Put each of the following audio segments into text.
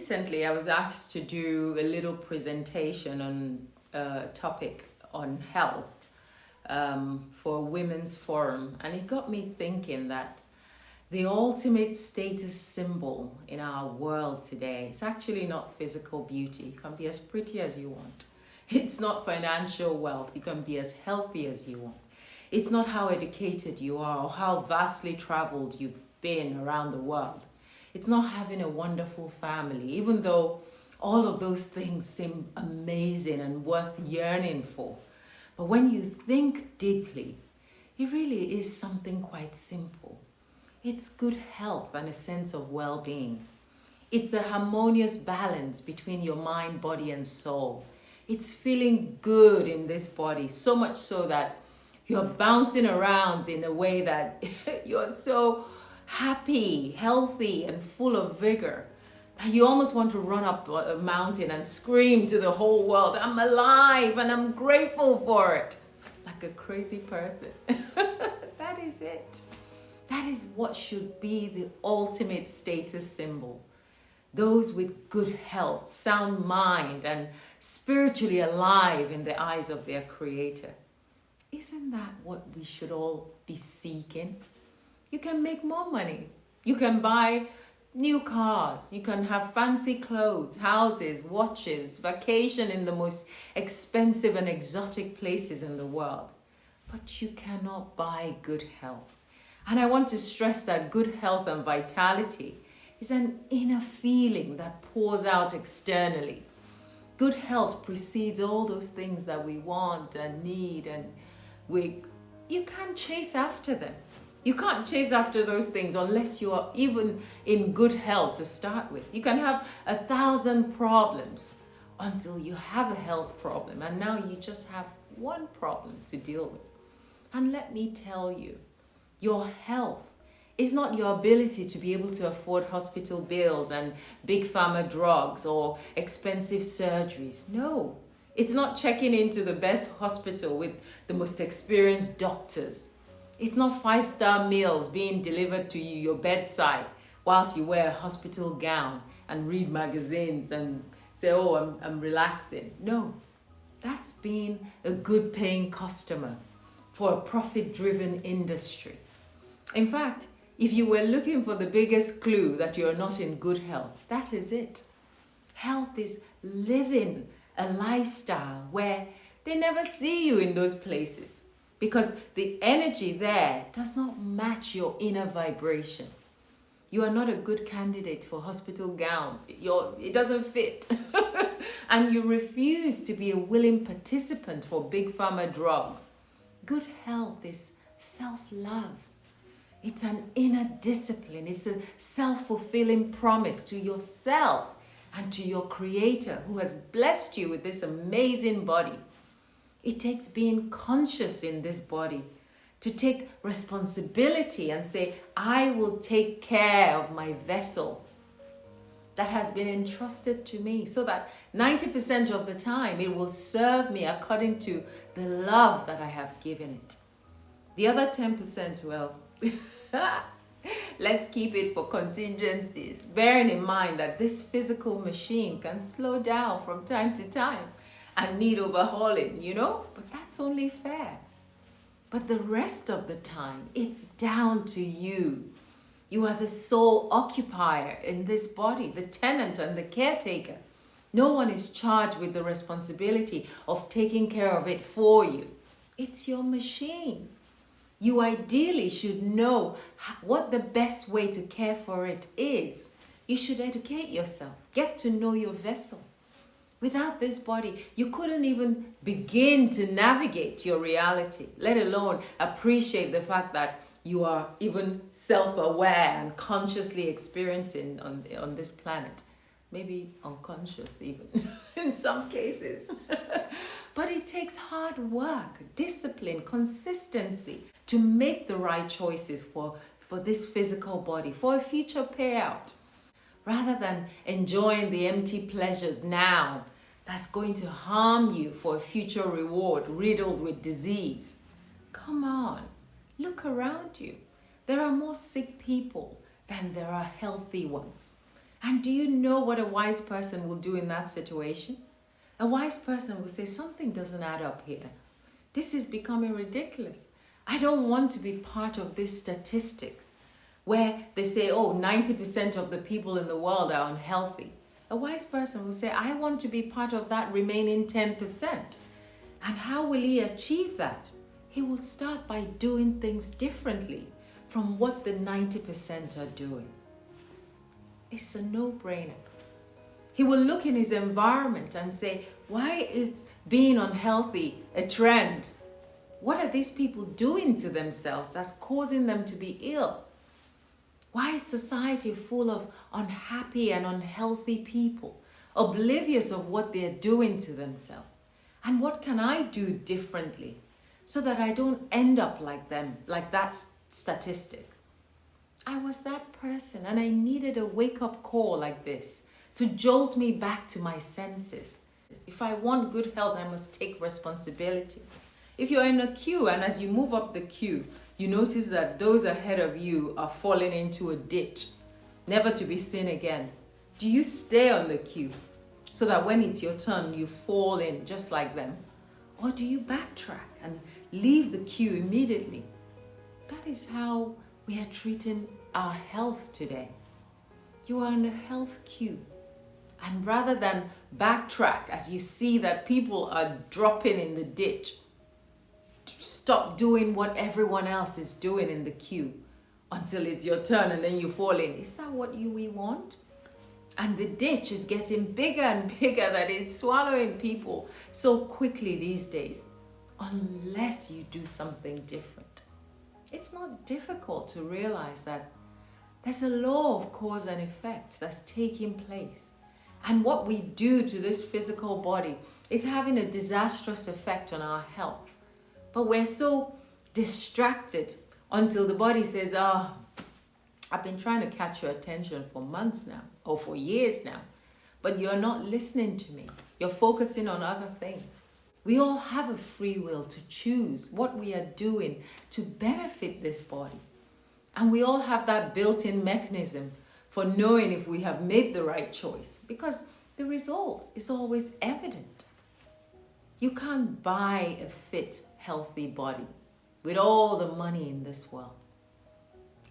recently I was asked to do a little presentation on a topic on health for a women's forum, and it got me thinking that the ultimate status symbol in our world today is actually not physical beauty. You can be as pretty as you want. It's not financial wealth. You can be as healthy as you want. It's not how educated you are or how vastly traveled you've been around the world. It's not having a wonderful family, even though all of those things seem amazing and worth yearning for. But when you think deeply, it really is something quite simple. It's good health and a sense of well-being. It's a harmonious balance between your mind, body, and soul. It's feeling good in this body, so much so that you're bouncing around in a way that you're so happy, healthy, and full of vigor that you almost want to run up a mountain and scream to the whole world, "I'm alive and I'm grateful for it," like a crazy person. That is it. That is what should be the ultimate status symbol. Those with good health, sound mind, and spiritually alive in the eyes of their Creator. Isn't that what we should all be seeking? You can make more money. You can buy new cars. You can have fancy clothes, houses, watches, vacation in the most expensive and exotic places in the world. But you cannot buy good health. And I want to stress that good health and vitality is an inner feeling that pours out externally. Good health precedes all those things that we want and need, and you can't chase after them. You can't chase after those things unless you are even in good health to start with. You can have 1,000 problems until you have a health problem, and now you just have one problem to deal with. And let me tell you, your health is not your ability to be able to afford hospital bills and big pharma drugs or expensive surgeries. No, it's not checking into the best hospital with the most experienced doctors. It's not 5-star meals being delivered to your bedside whilst you wear a hospital gown and read magazines and say, "Oh, I'm relaxing." No, that's being a good paying customer for a profit-driven industry. In fact, if you were looking for the biggest clue that you're not in good health, that is it. Health is living a lifestyle where they never see you in those places because the energy there does not match your inner vibration. You are not a good candidate for hospital gowns. It doesn't fit. And you refuse to be a willing participant for big pharma drugs. Good health is self-love. It's an inner discipline. It's a self-fulfilling promise to yourself and to your Creator who has blessed you with this amazing body. It takes being conscious in this body to take responsibility and say, "I will take care of my vessel that has been entrusted to me so that 90% of the time it will serve me according to the love that I have given it." The other 10%, well, let's keep it for contingencies, bearing in mind that this physical machine can slow down from time to time and need overhauling, but that's only fair. But the rest of the time, it's down to you. You are the sole occupier in this body, the tenant and the caretaker. No one is charged with the responsibility of taking care of it for you. It's your machine. You ideally should know what the best way to care for it is. You should educate yourself. Get to know your vessel. Without this body, you couldn't even begin to navigate your reality, let alone appreciate the fact that you are even self-aware and consciously experiencing on this planet. Maybe unconscious even in some cases. But it takes hard work, discipline, consistency to make the right choices for this physical body, for a future payout. Rather than enjoying the empty pleasures now that's going to harm you for a future reward riddled with disease. Come on, look around you. There are more sick people than there are healthy ones. And do you know what a wise person will do in that situation? A wise person will say, something doesn't add up here. This is becoming ridiculous. I don't want to be part of this statistics where they say, oh, 90% of the people in the world are unhealthy. A wise person will say, I want to be part of that remaining 10%. And how will he achieve that? He will start by doing things differently from what the 90% are doing. It's a no-brainer. He will look in his environment and say, why is being unhealthy a trend? What are these people doing to themselves that's causing them to be ill? Why is society full of unhappy and unhealthy people, oblivious of what they're doing to themselves? And what can I do differently so that I don't end up like them, like that statistic? I was that person and I needed a wake-up call like this to jolt me back to my senses. If I want good health, I must take responsibility. If you're in a queue and as you move up the queue, you notice that those ahead of you are falling into a ditch, never to be seen again. Do you stay on the queue so that when it's your turn, you fall in just like them? Or do you backtrack and leave the queue immediately? That is how we are treating our health today. You are in a health queue. And rather than backtrack as you see that people are dropping in the ditch, stop doing what everyone else is doing in the queue until it's your turn and then you fall in. Is that what we want? And the ditch is getting bigger and bigger, that it's swallowing people so quickly these days, unless you do something different. It's not difficult to realize that there's a law of cause and effect that's taking place. And what we do to this physical body is having a disastrous effect on our health. But we're so distracted until the body says, oh, I've been trying to catch your attention for months now, or for years now, but you're not listening to me. You're focusing on other things. We all have a free will to choose what we are doing to benefit this body. And we all have that built-in mechanism for knowing if we have made the right choice, because the result is always evident. You can't buy a fit, healthy body with all the money in this world.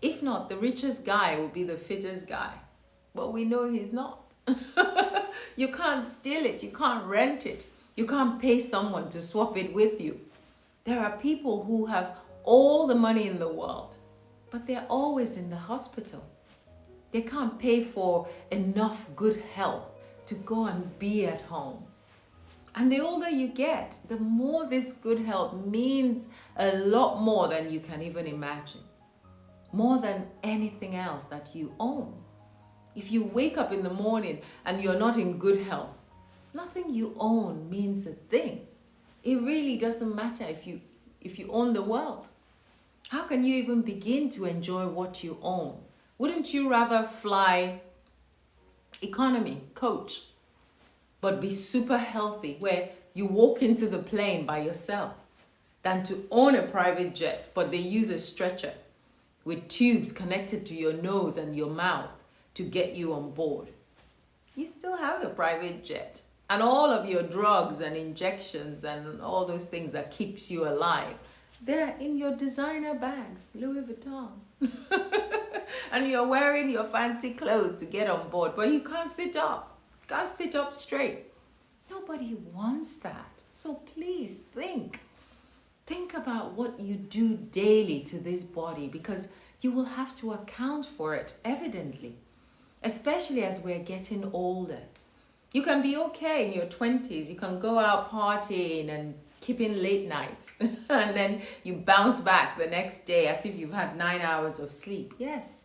If not, the richest guy will be the fittest guy. But we know he's not. You can't steal it. You can't rent it. You can't pay someone to swap it with you. There are people who have all the money in the world, but they're always in the hospital. They can't pay for enough good health to go and be at home. And the older you get, the more this good health means a lot more than you can even imagine. More than anything else that you own. If you wake up in the morning and you're not in good health, nothing you own means a thing. It really doesn't matter if you own the world. How can you even begin to enjoy what you own? Wouldn't you rather fly economy, coach, but be super healthy where you walk into the plane by yourself than to own a private jet, but they use a stretcher with tubes connected to your nose and your mouth to get you on board? You still have a private jet. And all of your drugs and injections and all those things that keeps you alive, they're in your designer bags, Louis Vuitton. And you're wearing your fancy clothes to get on board, but you can't sit up. You can't sit up straight. Nobody wants that. So please think. Think about what you do daily to this body, because you will have to account for it evidently, especially as we're getting older. You can be okay in your 20s. You can go out partying and keeping late nights and then you bounce back the next day as if you've had 9 hours of sleep. Yes,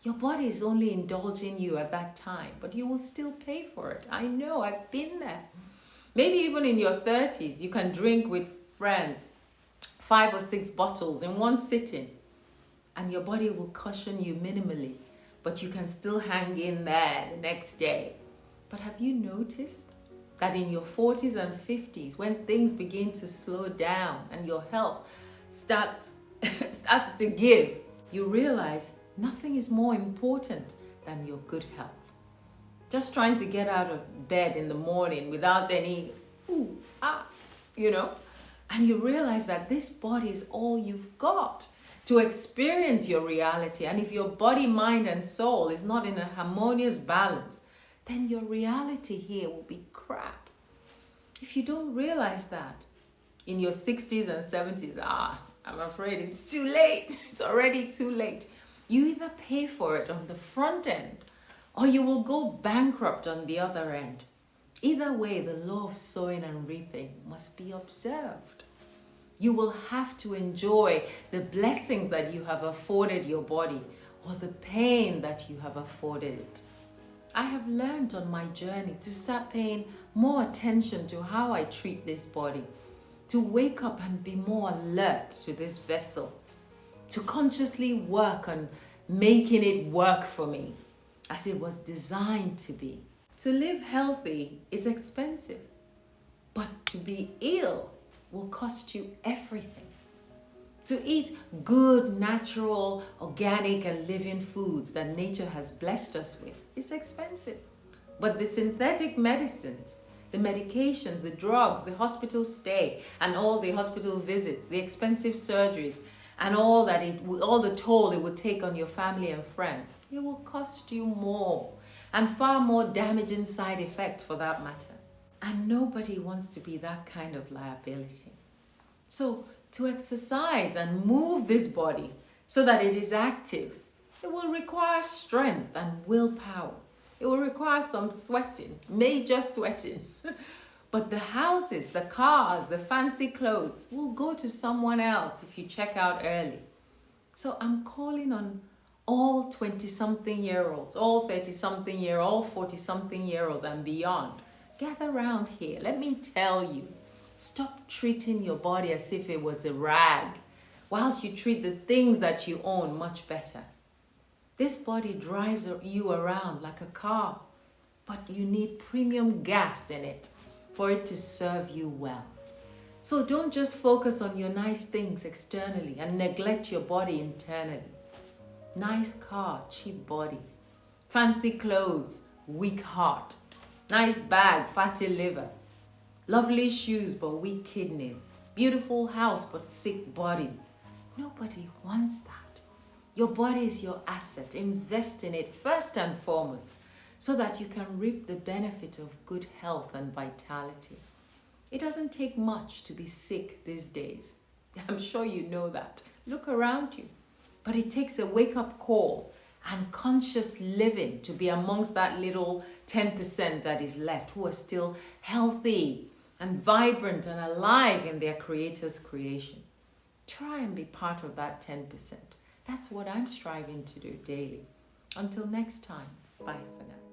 your body is only indulging you at that time, but you will still pay for it. I know, I've been there. Maybe even in your 30s, you can drink with friends 5 or 6 bottles in one sitting, and your body will caution you minimally, but you can still hang in there the next day. But have you noticed that in your 40s and 50s, when things begin to slow down and your health starts to give, you realize nothing is more important than your good health. just trying to get out of bed in the morning without any, you know. And you realize that this body is all you've got to experience your reality. And if your body, mind, and soul is not in a harmonious balance, then your reality here will be crap. If you don't realize that in your 60s and 70s, I'm afraid it's too late. It's already too late. You either pay for it on the front end or you will go bankrupt on the other end. Either way, the law of sowing and reaping must be observed. You will have to enjoy the blessings that you have afforded your body or the pain that you have afforded it. I have learned on my journey to start paying more attention to how I treat this body, to wake up and be more alert to this vessel, to consciously work on making it work for me as it was designed to be. To live healthy is expensive, but to be ill will cost you everything. To eat good, natural, organic, and living foods that nature has blessed us with is expensive. But the synthetic medicines, the medications, the drugs, the hospital stay, and all the hospital visits, the expensive surgeries, and all the toll it would take on your family and friends, it will cost you more, and far more damaging side effects for that matter. And nobody wants to be that kind of liability. So to exercise and move this body so that it is active, it will require strength and willpower. It will require some sweating, major sweating. But the houses, the cars, the fancy clothes will go to someone else if you check out early. So I'm calling on all 20-something-year-olds, all 30-something-year-olds, all 40-something-year-olds and beyond. Gather around here. Let me tell you, stop treating your body as if it was a rag, whilst you treat the things that you own much better. This body drives you around like a car, but you need premium gas in it for it to serve you well. So don't just focus on your nice things externally and neglect your body internally. Nice car, cheap body. Fancy clothes, weak heart. Nice bag, fatty liver. Lovely shoes, but weak kidneys. Beautiful house, but sick body. Nobody wants that. Your body is your asset. Invest in it first and foremost so that you can reap the benefit of good health and vitality. It doesn't take much to be sick these days. I'm sure you know that. Look around you. But it takes a wake-up call and conscious living to be amongst that little 10% that is left who are still healthy and vibrant and alive in their Creator's creation. Try and be part of that 10%. That's what I'm striving to do daily. Until next time, bye for now.